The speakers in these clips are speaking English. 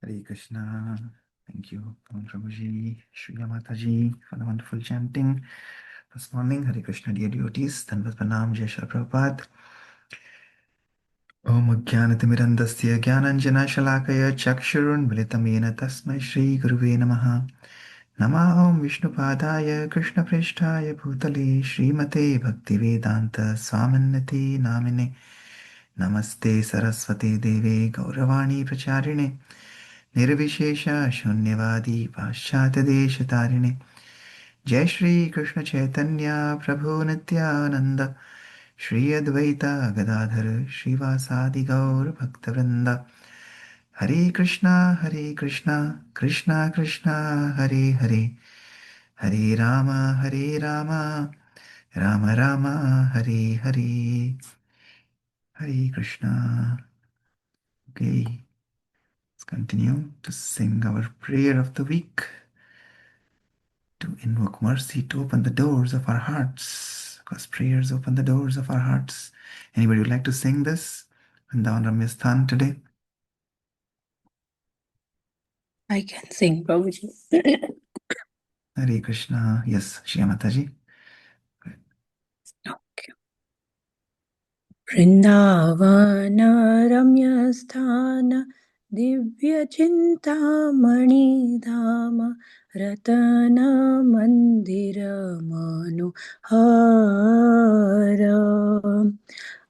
Hare Krishna. Thank you, Pawan Prabhuji, Shriya Mataji, for the wonderful chanting this morning. Hare Krishna, dear devotees. Dhanvat Pranam, Jai Shri Prabhupada. Om Ajnanatimirandasya Jnananjana Shalakaya Chakshurunmilitam Yena Tasmai Shri Guruve Namaha. Namaham Vishnupadaya Krishna Prishtaya Bhutale Srimate Bhaktivedanta Swaminati Namine Namaste Saraswate Deve Gauravani Pracharine Nirvishesha Shunyavadi Paschatadeshatarine Jai Shri Krishna Chaitanya Prabhu Nityananda Shri Advaita Gadadhar Srivasadi Gaur Bhaktavrinda Hare Krishna Krishna Krishna Hare Hare Hare Rama Rama Rama Hare Hare Hare Krishna. Okay, let's continue to sing our prayer of the week, to invoke mercy, to open the doors of our hearts, because prayers open the doors of our hearts. Anybody would like to sing this Vrindavan Ramya Sthan today? I can sing, Prabhuji. Hare Krishna. Yes, Shri Mataji. Okay. Vrindavan Ramya Sthana Divya Chintamani Dhama Ratana Mandira Manohara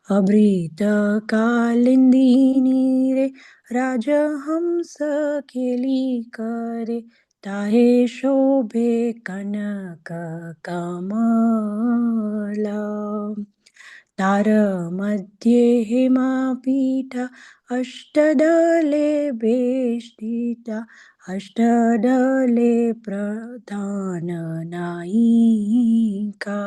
Abrita Kalindini Re Rajahamsa Keli Kare Tahe Shobhe Kanaka Kamala तारमध्ये हिमापीठा अष्टदले बेष्टिता अष्टदले प्रधाननायिका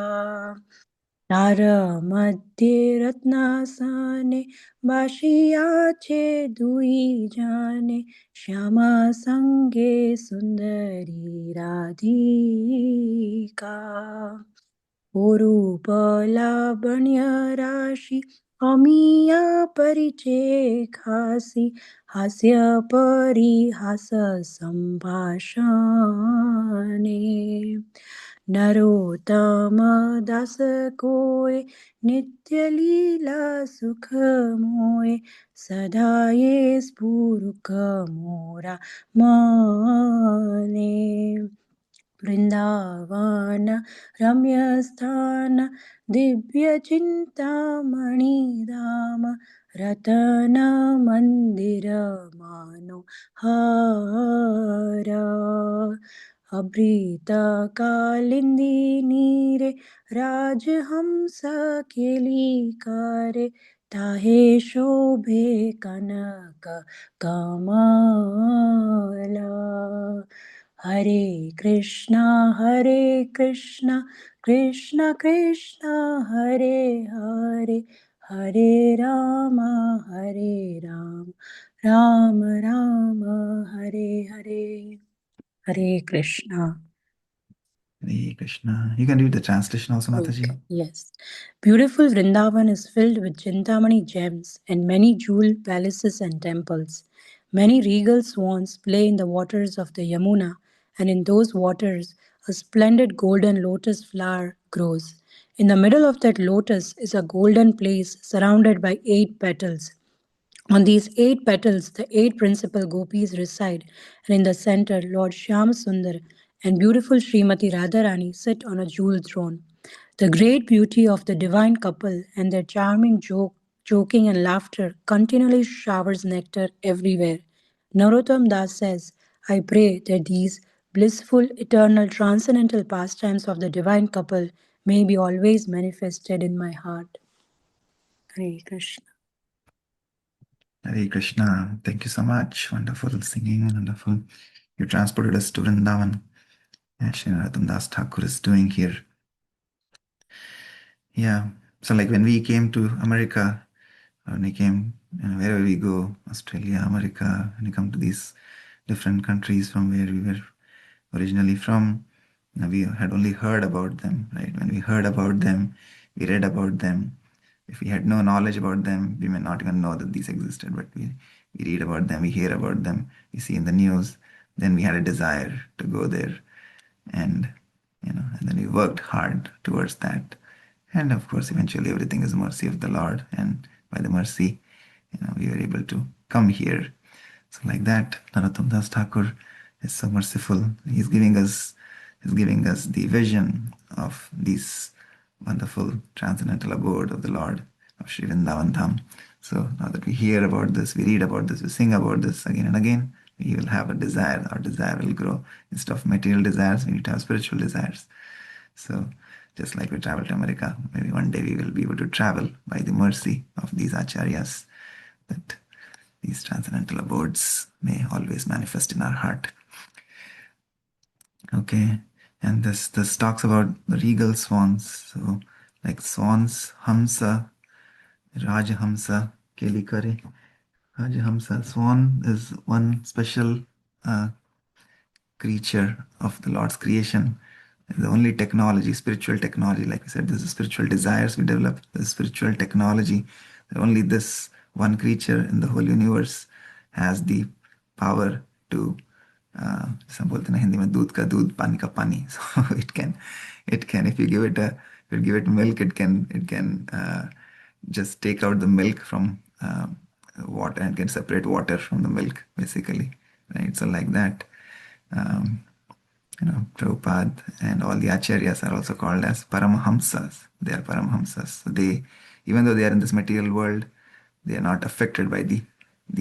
तारमध्ये रत्नासने बाशियाचे दुई जाने श्यामा संगे सुंदरी राधिका रूपलावण्य राशि अमीया परिचय खासी हास्य परिहास संभाषणे नरोत्तम दास कोय नित्य लीला सुख मोय सदा ये स्फुरुक मोरा मने वृंदावन रम्यस्थान दिव्यचिन्तामणिधाम रतन मंदिर मनोहर अभृतकालिन्दी रे राजहंस केलिकारे ताहे शोभे कनक कमला हरे Krishna Krishna Krishna Hare Hare Hare Ram Ram Ram Hare Hare Hare Krishna Hare Krishna. You can read the translation also, Mataji. Okay, yes. Beautiful Vrindavan is filled with Chintamani gems and many jewel palaces and temples. Many regal swans play in the waters of the Yamuna, and in those waters a splendid golden lotus flower grows. In the middle of that lotus is a golden place surrounded by 8 petals. On these 8 petals, the 8 principal gopis reside, and in the center, Lord Shyam and beautiful Srimati Radharani sit on a jewel throne. The great beauty of the divine couple and their charming joking and laughter continually showers nectar everywhere. Narottam Das says, I pray that these blissful, eternal, transcendental pastimes of the divine couple may be always manifested in my heart. Hare Krishna. Hare Krishna. Thank you so much. Wonderful singing, wonderful. You transported us to Vrindavan. And Shri Narottam Das Thakur is doing here. Yeah. So like when we came to America, when we came, wherever we go, Australia, America, when we come to these different countries from where we were originally from, we had only heard about them, right? When we heard about them, we read about them, If we had no knowledge about them, we may not even know that these existed, but we read about them, we hear about them, we see in the news, then we had a desire to go there. And, and then we worked hard towards that. And of course, eventually everything is mercy of the Lord. And by the mercy, we were able to come here. So like that, Narottam Das Thakur is so merciful. He's giving us the vision of these wonderful transcendental abode of the Lord of Sri Vrindavan Dham. So now that we hear about this, we read about this, we sing about this again and again, we will have a desire. Our desire will grow. Instead of material desires, we need to have spiritual desires. So just like we travel to America, maybe one day we will be able to travel by the mercy of these acharyas, that these transcendental abodes may always manifest in our heart. Okay, and this talks about the regal swans. So like swans, Hamsa, Rajhamsa, Kelikare. Rajhamsa, swan is one special creature of the Lord's creation. The only technology, spiritual technology, like we said, this is spiritual desires we develop, the spiritual technology. Only this one creature in the whole universe has the power to जैसा बोलते हैं ना हिंदी में दूध का दूध पानी का पानी. So it can if you give it milk, it can just take out the milk from water and can separate water from the milk, basically, right? So like that, um, Prabhupada and all the acharyas are also called as Paramahamsas. They are Paramahamsas. So they, even though they are in this material world, they are not affected by the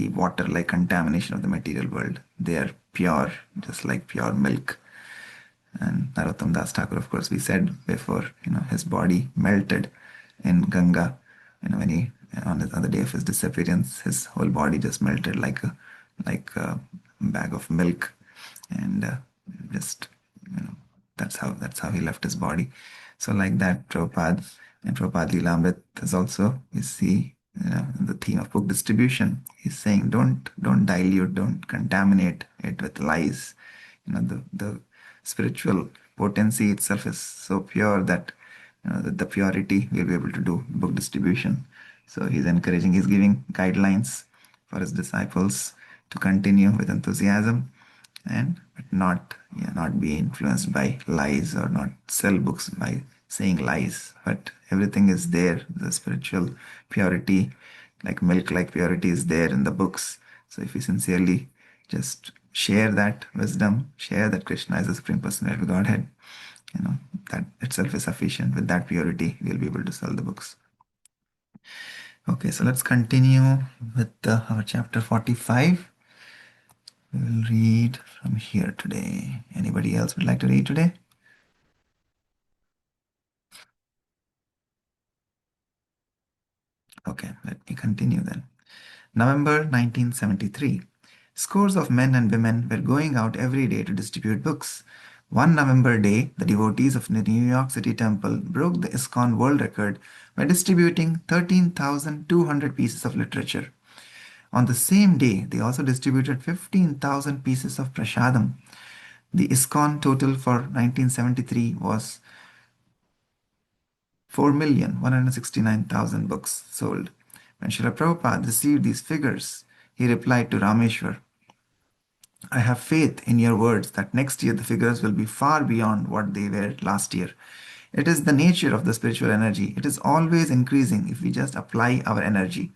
water-like contamination of the material world. They are pure, just like pure milk. And Narottam Das Thakur, of course, we said before, his body melted in Ganga. When he, on the day of his disappearance, his whole body just melted like a bag of milk, and just that's how he left his body. So like that, Prabhupada and Prabhupada Leelamrit is also, you see, the theme of book distribution. He's saying don't dilute, don't contaminate it with lies. The spiritual potency itself is so pure that the purity we'll be able to do book distribution. So he's encouraging, he's giving guidelines for his disciples to continue with enthusiasm and not be influenced by lies, or not sell books by saying lies. But everything is there. The spiritual purity, like milk like purity, is there in the books. So if we sincerely just share that wisdom, share that Krishna is the Supreme Personality of Godhead, that itself is sufficient. With that purity, we'll be able to sell the books. Okay, so let's continue with our chapter 45. We will read from here today. Anybody else would like to read today? Okay, let me continue then. November 1973. Scores of men and women were going out every day to distribute books. One November day, the devotees of the New York City Temple broke the ISKCON world record by distributing 13,200 pieces of literature. On the same day, they also distributed 15,000 pieces of prasadam. The ISKCON total for 1973 was 4,169,000 books sold. When Srila Prabhupada received these figures, he replied to Rameshwar, I have faith in your words that next year the figures will be far beyond what they were last year. It is the nature of the spiritual energy. It is always increasing if we just apply our energy.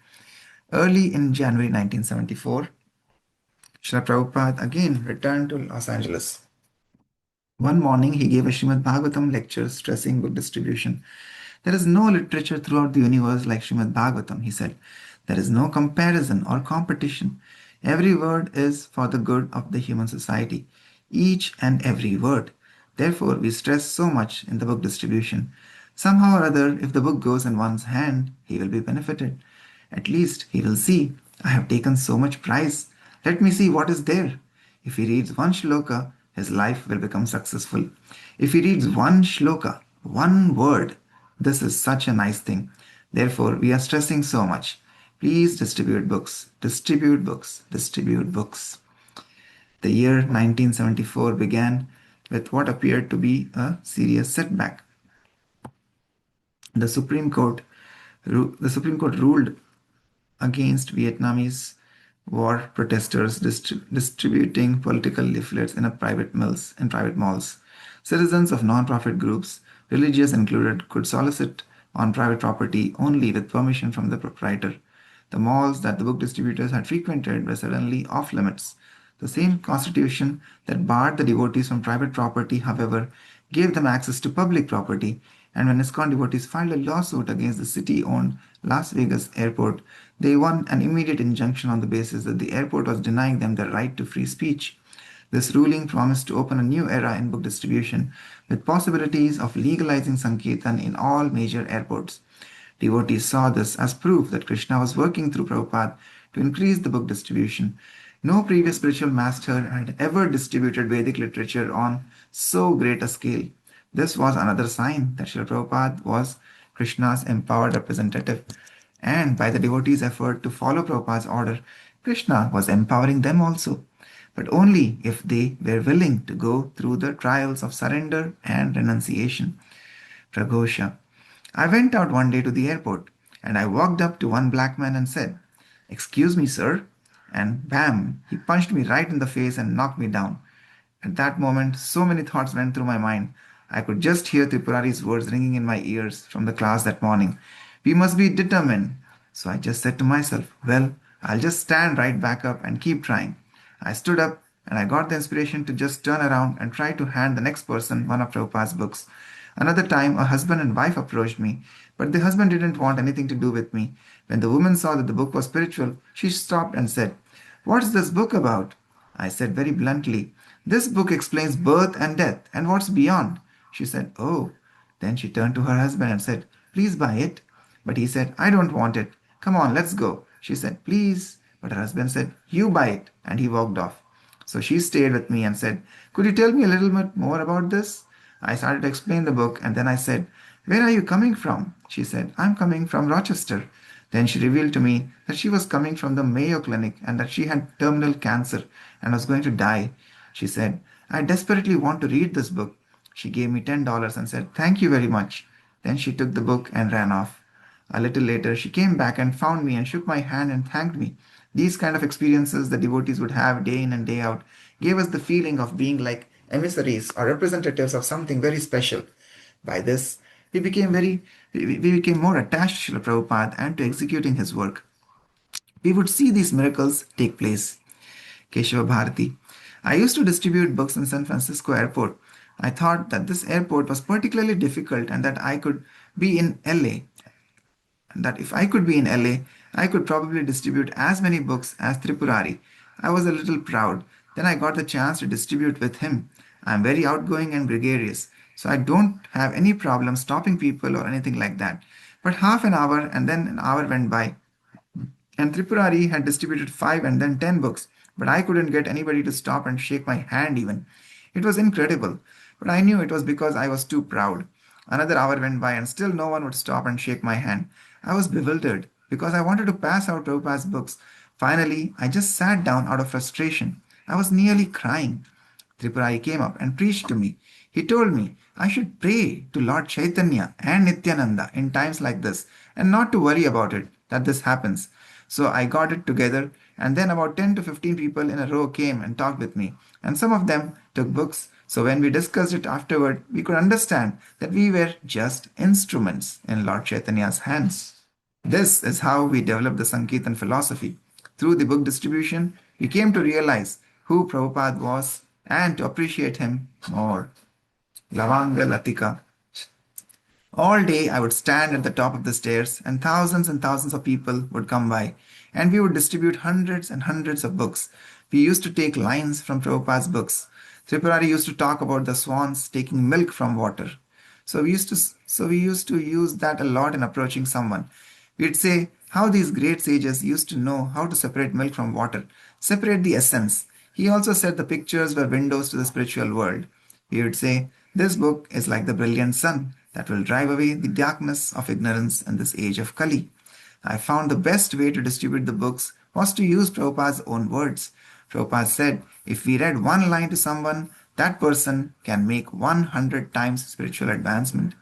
Early in January 1974, Srila Prabhupada again returned to Los Angeles. One morning, he gave a Srimad Bhagavatam lecture stressing book distribution. There is no literature throughout the universe like Srimad Bhagavatam, he said. There is no comparison or competition. Every word is for the good of the human society. Each and every word. Therefore, we stress so much in the book distribution. Somehow or other, if the book goes in one's hand, he will be benefited. At least he will see, I have taken so much prize. Let me see what is there. If he reads one shloka, his life will become successful. If he reads one shloka, one word, this is such a nice thing. Therefore, we are stressing so much. Please distribute books, distribute books, distribute books. The year 1974 began with what appeared to be a serious setback. The Supreme Court The Supreme Court ruled against Vietnamese war protesters distributing political leaflets in private malls. Citizens of non-profit groups, religious included, could solicit on private property only with permission from the proprietor. The malls that the book distributors had frequented were suddenly off limits. The same constitution that barred the devotees from private property, however, gave them access to public property, and when ISKCON devotees filed a lawsuit against the city owned Las Vegas airport, they won an immediate injunction on the basis that the airport was denying them the right to free speech. This ruling promised to open a new era in book distribution with possibilities of legalizing Sankirtan in all major airports. Devotees saw this as proof that Krishna was working through Prabhupada to increase the book distribution. No previous spiritual master had ever distributed Vedic literature on so great a scale. This was another sign that Srila Prabhupada was Krishna's empowered representative. And by the devotees' effort to follow Prabhupada's order, Krishna was empowering them also, but only if they were willing to go through the trials of surrender and renunciation. Praghosha. I went out one day to the airport and I walked up to one black man and said, "Excuse me, sir." And bam, he punched me right in the face and knocked me down. At that moment, so many thoughts went through my mind. I could just hear Tripurari's words ringing in my ears from the class that morning. We must be determined. So I just said to myself, well, I'll just stand right back up and keep trying. I stood up and I got the inspiration to just turn around and try to hand the next person one of Prabhupada's books. Another time, a husband and wife approached me, but the husband didn't want anything to do with me. When the woman saw that the book was spiritual, she stopped and said, "What's this book about?" I said very bluntly, "This book explains birth and death and what's beyond." She said, "Oh." Then she turned to her husband and said, "Please buy it." But he said, "I don't want it. Come on, let's go." She said, "Please." But her husband said, "You buy it." And he walked off. So she stayed with me and said, "Could you tell me a little bit more about this?" I started to explain the book and then I said, "Where are you coming from?" She said, "I'm coming from Rochester." Then she revealed to me that she was coming from the Mayo Clinic and that she had terminal cancer and was going to die. She said, "I desperately want to read this book." She gave me $10 and said, "Thank you very much." Then she took the book and ran off. A little later, she came back and found me and shook my hand and thanked me. These kind of experiences the devotees would have day in and day out gave us the feeling of being like emissaries or representatives of something very special. By this, we became more attached to Srila Prabhupada and to executing his work. We would see these miracles take place. Keshava Bharati. I used to distribute books in San Francisco airport. I thought that this airport was particularly difficult and that I could be in LA that if I could be in LA, I could probably distribute as many books as Tripurari. I was a little proud. Then I got the chance to distribute with him. I am very outgoing and gregarious, so I don't have any problem stopping people or anything like that. But half an hour and then an hour went by, and Tripurari had distributed 5 and then 10 books, but I couldn't get anybody to stop and shake my hand even. It was incredible, but I knew it was because I was too proud. Another hour went by and still no one would stop and shake my hand. I was bewildered because I wanted to pass out Prabhupada's books. Finally, I just sat down out of frustration. I was nearly crying. Tripurari came up and preached to me. He told me I should pray to Lord Chaitanya and Nityananda in times like this and not to worry about it, that this happens. So I got it together, and then about 10 to 15 people in a row came and talked with me, and some of them took books. So when we discussed it afterward, we could understand that we were just instruments in Lord Chaitanya's hands. This is how we developed the Sankirtan philosophy. Through the book distribution, we came to realize who Prabhupada was and to appreciate him more. Lavanga Latika. All day I would stand at the top of the stairs, and thousands of people would come by, and we would distribute hundreds and hundreds of books. We used to take lines from Prabhupada's books. Tripurari used to talk about the swans taking milk from water. So we used to use that a lot in approaching someone. We'd say how these great sages used to know how to separate milk from water, separate the essence. He also said the pictures were windows to the spiritual world. We would say, "This book is like the brilliant sun that will drive away the darkness of ignorance in this age of Kali." I found the best way to distribute the books was to use Prabhupada's own words. Prabhupada said, if we read one line to someone, that person can make 100 times spiritual advancement.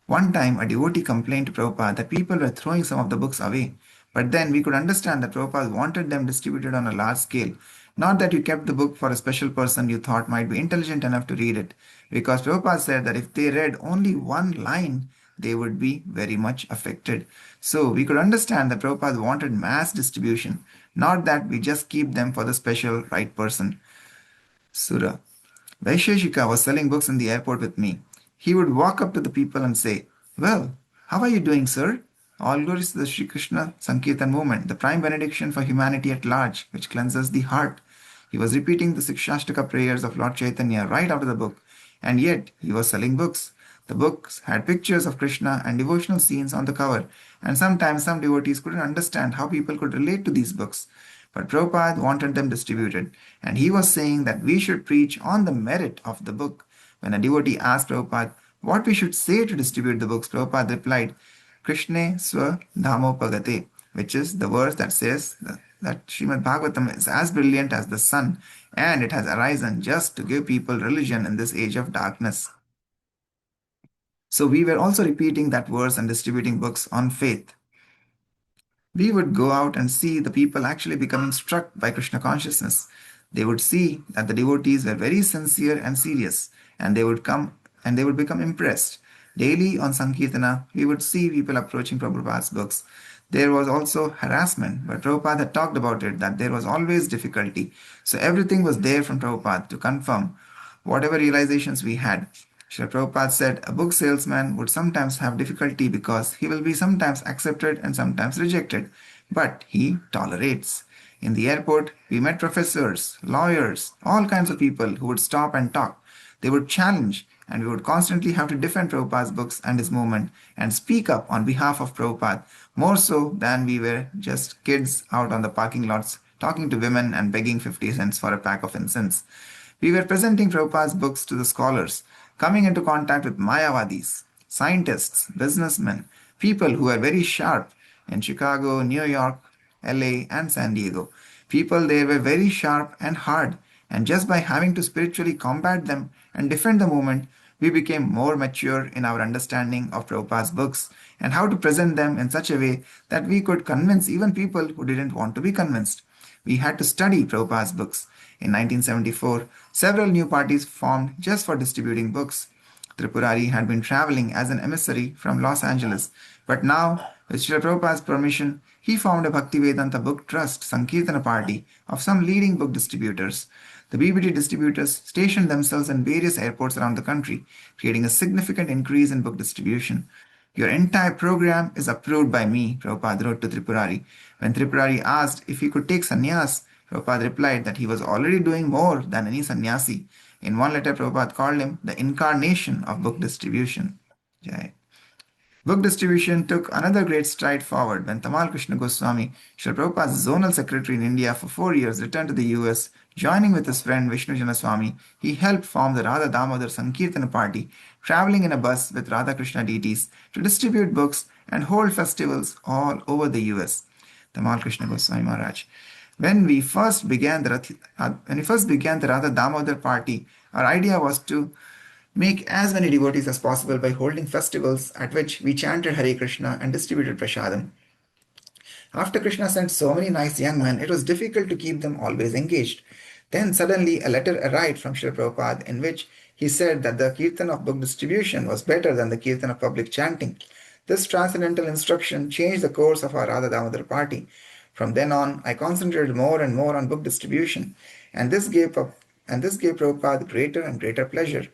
One time, a devotee complained to Prabhupada that people were throwing some of the books away. But then we could understand that Prabhupada wanted them distributed on a large scale. Not that you kept the book for a special person you thought might be intelligent enough to read it. Because Prabhupada said that if they read only one line, they would be very much affected. So we could understand that Prabhupada wanted mass distribution, not that we just keep them for the special right person. Sura. Vaisheshika was selling books in the airport with me. He would walk up to the people and say, "Well, how are you doing, sir? All glories to the Sri Krishna Sankirtan movement, the prime benediction for humanity at large, which cleanses the heart." He was repeating the Sikshashtaka prayers of Lord Chaitanya right out of the book, and yet he was selling books. The books had pictures of Krishna and devotional scenes on the cover, and sometimes some devotees couldn't understand how people could relate to these books. But Prabhupada wanted them distributed, and he was saying that we should preach on the merit of the book. When a devotee asked Prabhupada what we should say to distribute the books, Prabhupada replied, Krishne Swa Dhamo Pagate, which is the verse that says that Srimad Bhagavatam is as brilliant as the sun, and it has arisen just to give people religion in this age of darkness. So we were also repeating that verse and distributing books on faith. We would go out and see the people actually becoming struck by Krishna consciousness. They would see that the devotees were very sincere and serious, and they would become impressed. Daily on Sankirtana, we would see people approaching Prabhupada's books. There was also harassment, but Prabhupada had talked about it, that there was always difficulty. So everything was there from Prabhupada to confirm whatever realizations we had. Srila Prabhupada said a book salesman would sometimes have difficulty because he will be sometimes accepted and sometimes rejected, but he tolerates. In the airport, we met professors, lawyers, all kinds of people who would stop and talk. They would challenge, and we would constantly have to defend Prabhupada's books and his movement and speak up on behalf of Prabhupada, more so than we were just kids out on the parking lots talking to women and begging 50 cents for a pack of incense. We were presenting Prabhupada's books to the scholars, coming into contact with Mayavadis, scientists, businessmen, people who were very sharp in Chicago, New York, LA, and San Diego. People there were very sharp and hard, and just by having to spiritually combat them and defend the movement, we became more mature in our understanding of Prabhupada's books and how to present them in such a way that we could convince even people who didn't want to be convinced. We had to study Prabhupada's books. In 1974, several new parties formed just for distributing books. Tripurari had been traveling as an emissary from Los Angeles, but now, with Srila Prabhupada's permission, he formed a Bhaktivedanta Book Trust Sankirtana party of some leading book distributors. The BBT distributors stationed themselves in various airports around the country, creating a significant increase in book distribution. Your entire program is approved by me, Prabhupada wrote to Tripurari. When Tripurari asked if he could take sannyas, Prabhupada replied that he was already doing more than any sannyasi. In one letter, Prabhupada called him the incarnation of book distribution. Jai. Book distribution took another great stride forward when Tamal Krishna Goswami, Srila Prabhupada's zonal secretary in India for 4 years, returned to the US. Joining with his friend Vishnu Janaswamy, he helped form the Radha Damodar Sankirtana party, traveling in a bus with Radha Krishna deities to distribute books and hold festivals all over the US. Tamal Krishna Goswami Maharaj. When we first began the Radha Damodar party, our idea was to make as many devotees as possible by holding festivals at which we chanted Hare Krishna and distributed prasadam. After Krishna sent so many nice young men, it was difficult to keep them always engaged. Then suddenly a letter arrived from Srila Prabhupada in which he said that the kirtan of book distribution was better than the kirtan of public chanting. This transcendental instruction changed the course of our Radha Damodar party. From then on, I concentrated more and more on book distribution, and this gave Prabhupada greater and greater pleasure.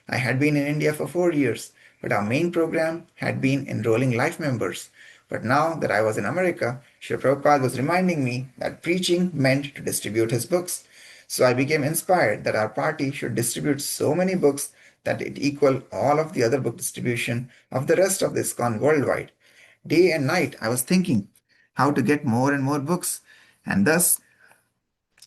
I had been in India for 4 years, but our main program had been enrolling life members. But now that I was in America, Srila Prabhupada was reminding me that preaching meant to distribute his books. So I became inspired that our party should distribute so many books that it equal all of the other book distribution of the rest of the ISKCON worldwide. Day and night I was thinking how to get more and more books, and thus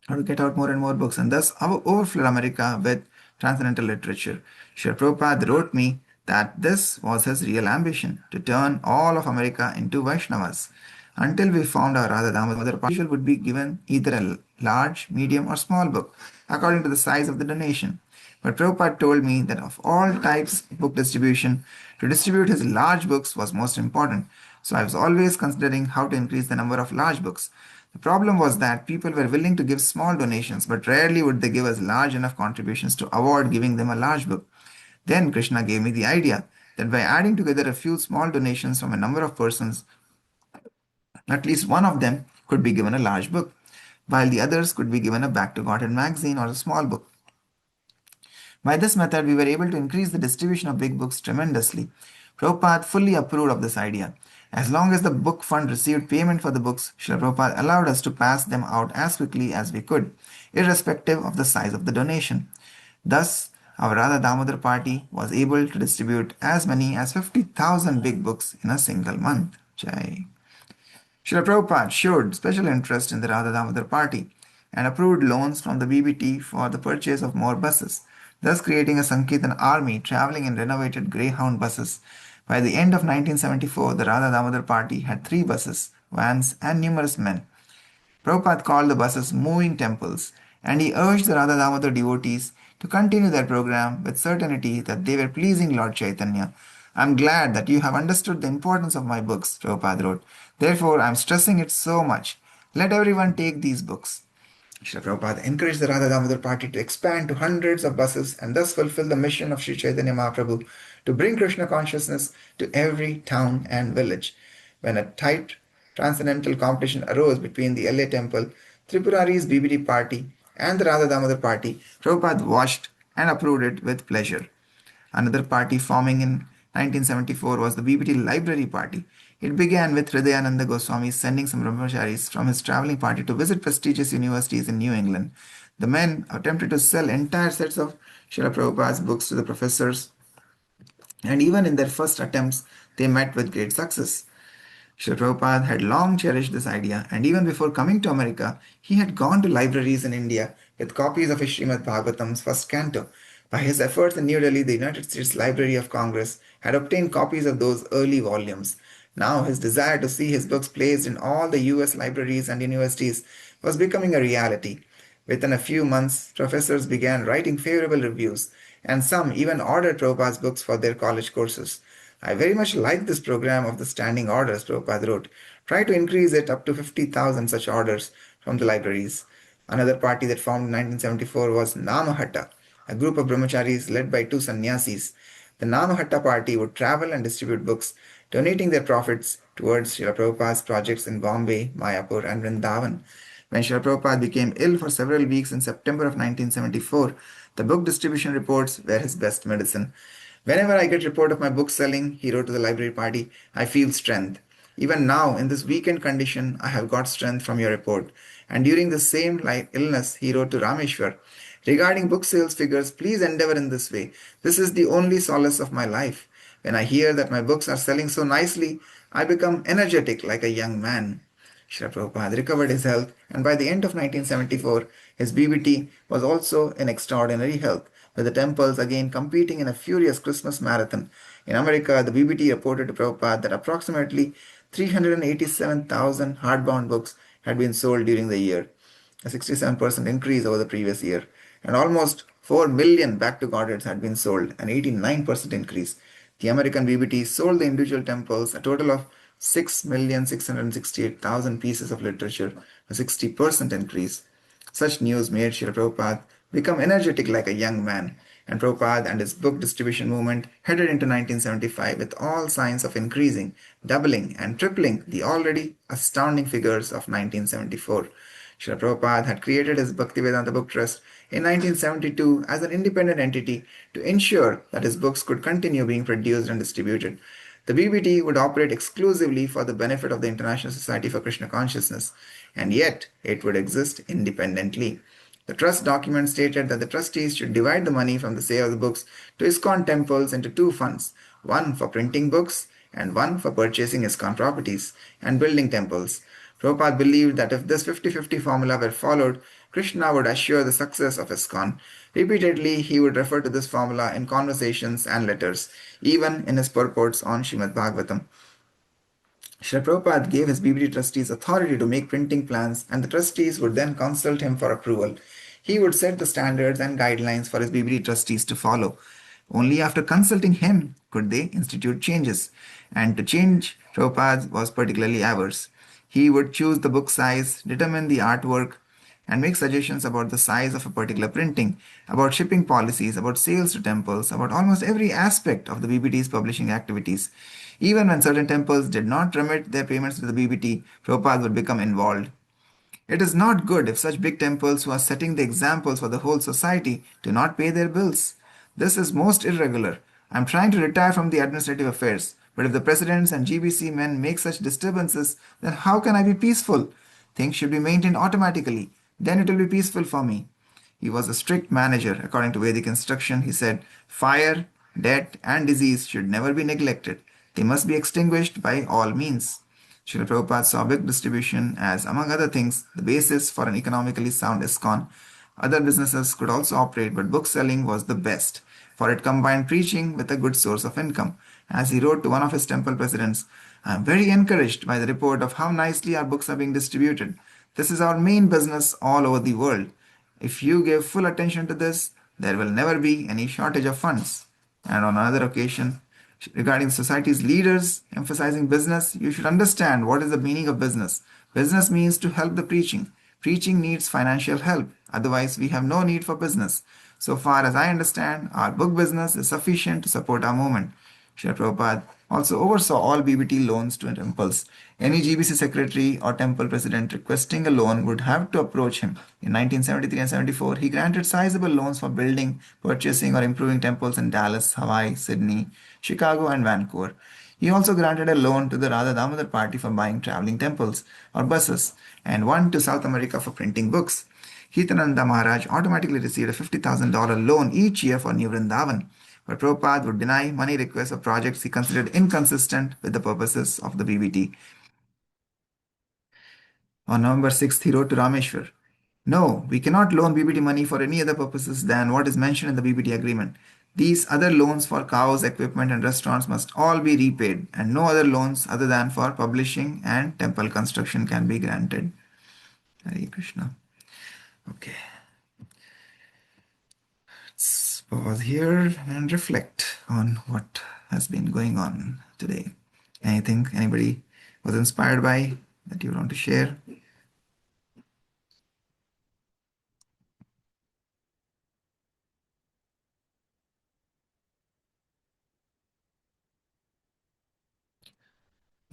how to get out more and more books, and thus overflow America with transcendental literature. Srila Prabhupada wrote me that this was his real ambition, to turn all of America into Vaishnavas. Until we found our Radha Damodar party would be given either a large, medium, or small book, according to the size of the donation. But Prabhupada told me that of all types of book distribution, to distribute his large books was most important. So I was always considering how to increase the number of large books. The problem was that people were willing to give small donations, but rarely would they give us large enough contributions to avoid giving them a large book. Then Krishna gave me the idea that by adding together a few small donations from a number of persons, at least one of them could be given a large book, while the others could be given a Back to Godhead magazine or a small book. By this method, we were able to increase the distribution of big books tremendously. Prabhupada fully approved of this idea. As long as the book fund received payment for the books, Srila Prabhupada allowed us to pass them out as quickly as we could, irrespective of the size of the donation. Thus, our Radha Damodar party was able to distribute as many as 50,000 big books in a single month. Jai. Srila Prabhupada showed special interest in the Radha Damodar party and approved loans from the BBT for the purchase of more buses, thus creating a Sankirtan army traveling in renovated Greyhound buses. By the end of 1974, the Radha Damodar party had 3 buses, vans, and numerous men. Prabhupada called the buses moving temples, and he urged the Radha Damodar devotees to continue their program with certainty that they were pleasing Lord Chaitanya. I am glad that you have understood the importance of my books, Prabhupada wrote. Therefore, I am stressing it so much. Let everyone take these books. Srila Prabhupada encouraged the Radha Damodar party to expand to hundreds of buses and thus fulfill the mission of Sri Chaitanya Mahaprabhu to bring Krishna consciousness to every town and village. When a tight transcendental competition arose between the LA temple, Tripurari's BBD party, and the Radha Damodar party, Prabhupada watched and approved it with pleasure. Another party forming in 1974 was the BBT Library Party. It began with Hridayananda Goswami sending some brahmacharis from his traveling party to visit prestigious universities in New England. The men attempted to sell entire sets of Srila Prabhupada's books to the professors, and even in their first attempts, they met with great success. Srila Prabhupada had long cherished this idea, and even before coming to America, he had gone to libraries in India with copies of his Srimad Bhagavatam's first canto. By his efforts in New Delhi, the United States Library of Congress had obtained copies of those early volumes. Now, his desire to see his books placed in all the US libraries and universities was becoming a reality. Within a few months, professors began writing favorable reviews, and some even ordered Prabhupada's books for their college courses. I very much like this program of the standing orders, Prabhupada wrote. Try to increase it up to 50,000 such orders from the libraries. Another party that formed in 1974 was Namahatta, a group of brahmacharis led by 2 sannyasis. The Namahatta party would travel and distribute books, donating their profits towards Srila Prabhupada's projects in Bombay, Mayapur, and Vrindavan. When Srila Prabhupada became ill for several weeks in September of 1974, the book distribution reports were his best medicine. Whenever I get report of my book selling, he wrote to the library party, I feel strength. Even now, in this weakened condition, I have got strength from your report. And during the same illness, he wrote to Rameshwar, regarding book sales figures, please endeavor in this way. This is the only solace of my life. When I hear that my books are selling so nicely, I become energetic like a young man. Srila Prabhupada recovered his health, and by the end of 1974, his BBT was also in extraordinary health, with the temples again competing in a furious Christmas marathon. In America, the BBT reported to Prabhupada that approximately 387,000 hardbound books had been sold during the year, a 67% increase over the previous year, and almost 4 million Back to Godheads had been sold, an 89% increase. The American BBT sold the individual temples a total of 6,668,000 pieces of literature, a 60% increase. Such news made Srila Prabhupada become energetic like a young man, and Prabhupada and his book distribution movement headed into 1975 with all signs of increasing, doubling, and tripling the already astounding figures of 1974. Srila Prabhupada had created his Bhaktivedanta Book Trust in 1972 as an independent entity to ensure that his books could continue being produced and distributed. The BBT would operate exclusively for the benefit of the International Society for Krishna Consciousness, and yet it would exist independently. The trust document stated that the trustees should divide the money from the sale of the books to ISKCON temples into 2 funds, one for printing books and one for purchasing ISKCON properties and building temples. Prabhupada believed that if this 50-50 formula were followed, Krishna would assure the success of ISKCON. Repeatedly, he would refer to this formula in conversations and letters, even in his purports on Srimad Bhagavatam. Srila Prabhupada gave his BBT trustees authority to make printing plans, and the trustees would then consult him for approval. He would set the standards and guidelines for his BBD trustees to follow. Only after consulting him could they institute changes. And to change, Prabhupada was particularly averse. He would choose the book size, determine the artwork, and make suggestions about the size of a particular printing, about shipping policies, about sales to temples, about almost every aspect of the BBT's publishing activities. Even when certain temples did not remit their payments to the BBT, Prabhupada would become involved. It is not good if such big temples who are setting the examples for the whole society do not pay their bills. This is most irregular. I am trying to retire from the administrative affairs, but if the presidents and GBC men make such disturbances, then how can I be peaceful? Things should be maintained automatically. Then it will be peaceful for me. He was a strict manager. According to Vedic instruction, he said, fire, debt, and disease should never be neglected. They must be extinguished by all means. Srila Prabhupada saw book distribution as, among other things, the basis for an economically sound ISKCON. Other businesses could also operate, but book selling was the best, for it combined preaching with a good source of income. As he wrote to one of his temple presidents, I am very encouraged by the report of how nicely our books are being distributed. This is our main business all over the world. If you give full attention to this, there will never be any shortage of funds. And on another occasion, regarding society's leaders emphasizing business, you should understand what is the meaning of business. Business means to help the preaching. Preaching needs financial help. Otherwise, we have no need for business. So far as I understand, our book business is sufficient to support our movement. Srila Prabhupada also oversaw all BBT loans to temples. Any GBC secretary or temple president requesting a loan would have to approach him. In 1973 and 74, he granted sizable loans for building, purchasing, or improving temples in Dallas, Hawaii, Sydney, Chicago, and Vancouver. He also granted a loan to the Radha Damodar party for buying traveling temples or buses, and one to South America for printing books. Hitananda Maharaj automatically received a $50,000 loan each year for New Vrindavan. But Prabhupada would deny money requests of projects he considered inconsistent with the purposes of the BBT. On November 6th, he wrote to Rameshwar, no, we cannot loan BBT money for any other purposes than what is mentioned in the BBT agreement. These other loans for cows, equipment, and restaurants must all be repaid, and no other loans other than for publishing and temple construction can be granted. Hare Krishna. Okay. Let's pause here and reflect on what has been going on today. Anything anybody was inspired by that you want to share?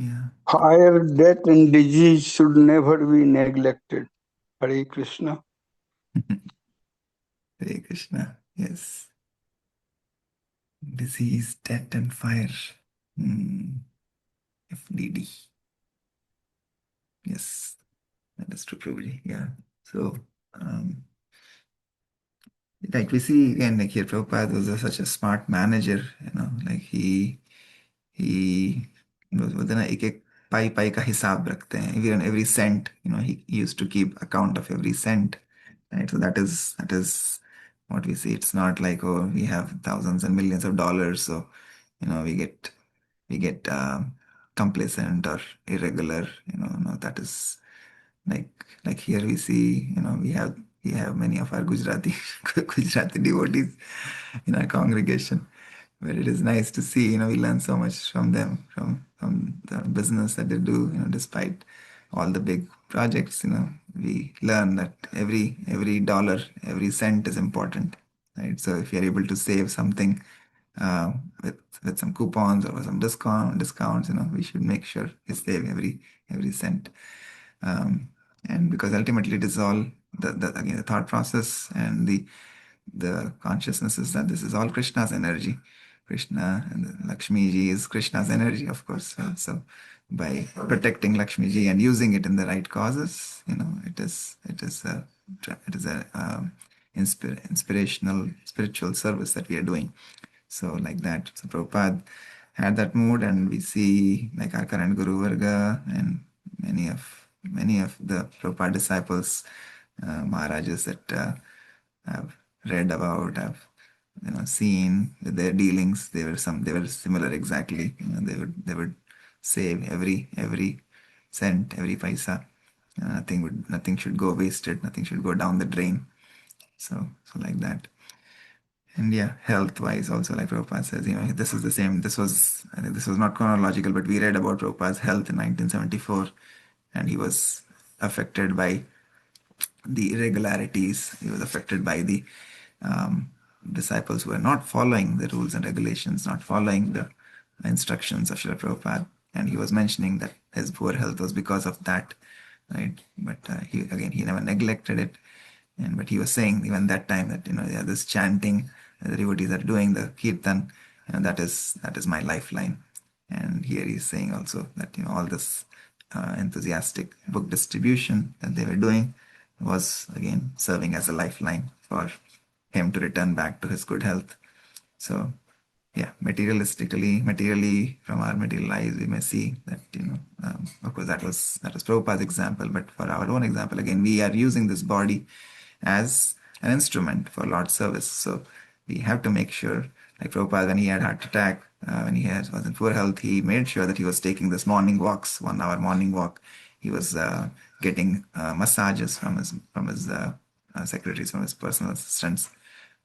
Yeah. Fire, death, and disease should never be neglected. Hare Krishna. Hare Krishna. Yes. Disease, death, and fire. FDD. Yes, that is true, Prabhuji. Yeah. So, like we see again, like here, Prabhupada was such a smart manager, like he was within एक एक पाई पाई का हिसाब रखते हैं. Even every cent, he used to keep account of every cent, right? So that is what we see. It's not like, oh, we have thousands and millions of dollars, so we get complacent or irregular. No, that is like here we see, we have many of our Gujarati Gujarati devotees in our congregation, where it is nice to see. We learn so much from them, from the business that they do. Despite all the big projects, we learn that every dollar, every cent is important, right? So if you're able to save something uh, with some coupons or some discounts, we should make sure we save every cent. And because ultimately it is all again the thought process and the consciousness is that this is all Krishna's energy. Krishna and Lakshmi ji is Krishna's energy, of course. So by protecting Lakshmi ji and using it in the right causes, it is a inspirational spiritual service that we are doing. So like that. So Prabhupada had that mood, and we see like our current Guru Varga and many of the Prabhupada disciples, Maharajas that I've read about, I've seen with their dealings. They were similar exactly. They would save every cent, every paisa. Nothing should go wasted. Nothing should go down the drain. So like that. And yeah, health-wise also, like Prabhupada says, this is the same. I think this was not chronological, but we read about Prabhupada's health in 1974, and he was affected by the irregularities. He was affected by the um, disciples who were not following the rules and regulations, not following the instructions of Srila Prabhupada. And he was mentioning that his poor health was because of that, right? But he never neglected it. But he was saying even that time that this chanting, the devotees are doing the kirtan, that is my lifeline. And here he's saying also that all this enthusiastic book distribution that they were doing was again serving as a lifeline for him to return back to his good health. So yeah, materially from our material lives, we may see that of course that was Prabhupada's example, but for our own example, again, we are using this body as an instrument for Lord's service. So we have to make sure, like Prabhupada, when he had heart attack, when he was in poor health, he made sure that he was taking this morning walks, 1 hour morning walk. He was getting massages from his secretaries, from his personal assistants.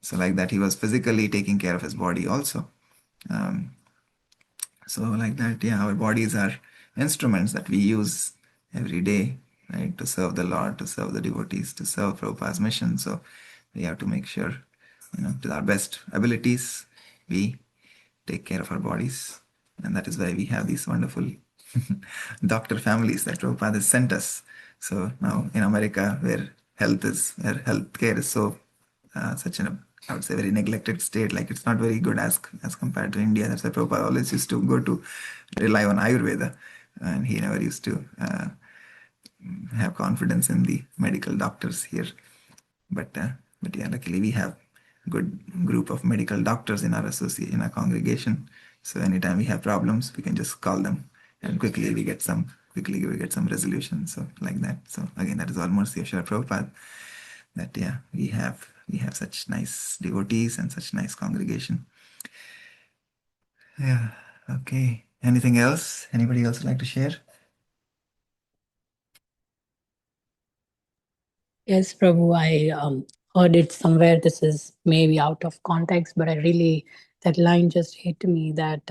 So like that, he was physically taking care of his body also. So like that, yeah, our bodies are instruments that we use every day, right, to serve the Lord, to serve the devotees, to serve Prabhupada's mission. So we have to make sure, to our best abilities, we take care of our bodies. And that is why we have these wonderful doctor families that Prabhupada has sent us. So now in America, where healthcare is so such an, I would say, very neglected state, like it's not very good as compared to India. That's why Prabhupada always used to go to rely on Ayurveda, and he never used to have confidence in the medical doctors here. But yeah, luckily we have good group of medical doctors in our in our congregation. So anytime we have problems, we can just call them, and quickly we get some resolution. So like that. So again, that is all mercy of Srila Prabhupada. That yeah, we have such nice devotees and such nice congregation. Yeah. Okay. Anything else? Anybody else would like to share? Yes, Prabhu, I heard it somewhere. This is maybe out of context, but that line just hit me that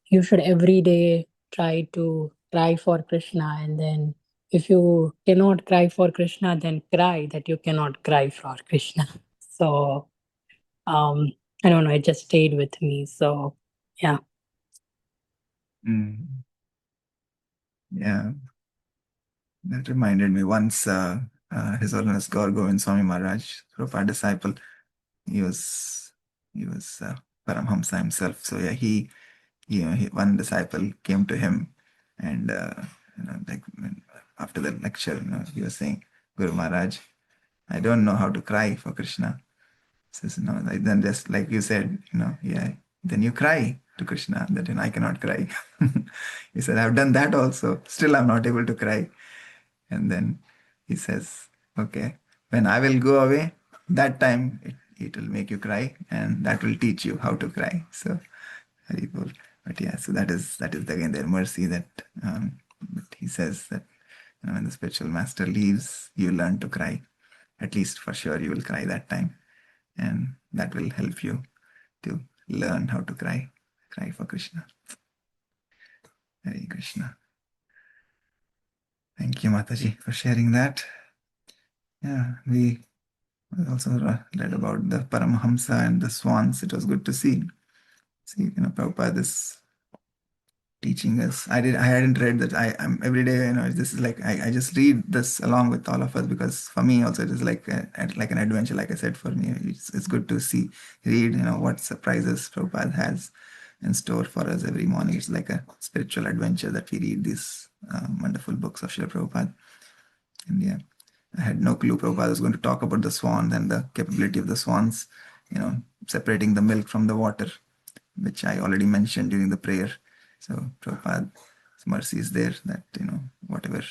you should every day try to cry for Krishna. And then if you cannot cry for Krishna, then cry that you cannot cry for Krishna. So I don't know, it just stayed with me. So yeah. Mm. Yeah. That reminded me once His Holiness Gaur Govind Swami Maharaj, Prabhupada disciple, he was Paramhamsa himself. So yeah, one disciple came to him, and like after the lecture, he was saying, Guru Maharaj, I don't know how to cry for Krishna. Says, no, then just like you said, yeah, then you cry to Krishna that I cannot cry. He said, I've done that also. Still, I'm not able to cry. And then he says, okay, when I will go away, that time it will make you cry, and that will teach you how to cry. So, very cool. But yeah, so that is again their mercy that he says that when the spiritual master leaves, you learn to cry. At least for sure, you will cry that time, and that will help you to learn how to cry for Krishna. Hare Krishna. Thank you, Mataji, for sharing that. Yeah, we also read about the Paramahamsa and the swans. It was good to see, Prabhupada is teaching us. I hadn't read that. I'm every day, this is like, I just read this along with all of us, because for me also it is like an adventure. Like I said, for me, it's good to read, what surprises Prabhupada has in store for us every morning. It's like a spiritual adventure that we read these wonderful books of Srila Prabhupada. And yeah, I had no clue Prabhupada was going to talk about the swans and the capability of the swans, separating the milk from the water, which I already mentioned during the prayer. So Prabhupada's mercy is there that, whatever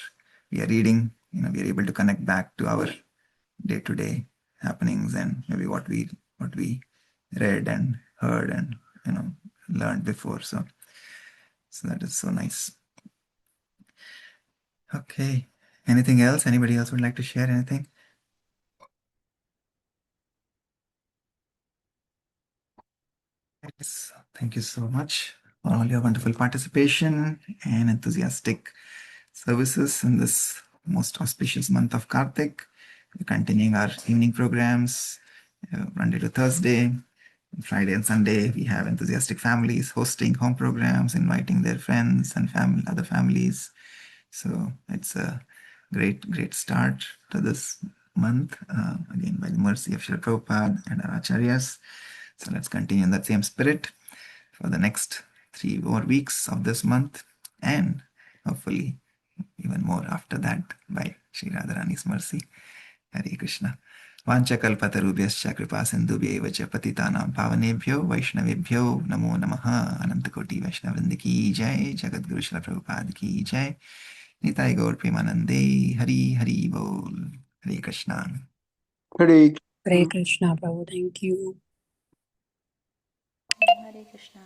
we are reading, we are able to connect back to our day-to-day happenings, and maybe what we read and heard and, learned before. So that is so nice. Okay. Anything else? Anybody else would like to share anything? Yes, thank you so much for all your wonderful participation and enthusiastic services in this most auspicious month of Kartik. We're continuing our evening programs, Monday to Thursday. Friday and Sunday, we have enthusiastic families hosting home programs, inviting their friends and other families. So it's a great start to this month, again, by the mercy of Srila Prabhupada and our Acharyas. So let's continue in that same spirit for the next 3 more weeks of this month, and hopefully even more after that by Sri Radharani's mercy. Hare Krishna. वाञ्छकल्पतरुभ्यश्च कृपा सिन्धुभ्यैव च पतितानां पावनेभ्यो वैष्णवेभ्यो नमो नमः. अनंतकोटि वैष्णववृंद की जय. जगद्गुरु श्रील प्रभुपाद की जय. निताय गौर प्रेमानंदे. हरि हरि बोल. हरे Krishna. Hare Hare Krishna, Prabhu. Thank you. Hare Krishna.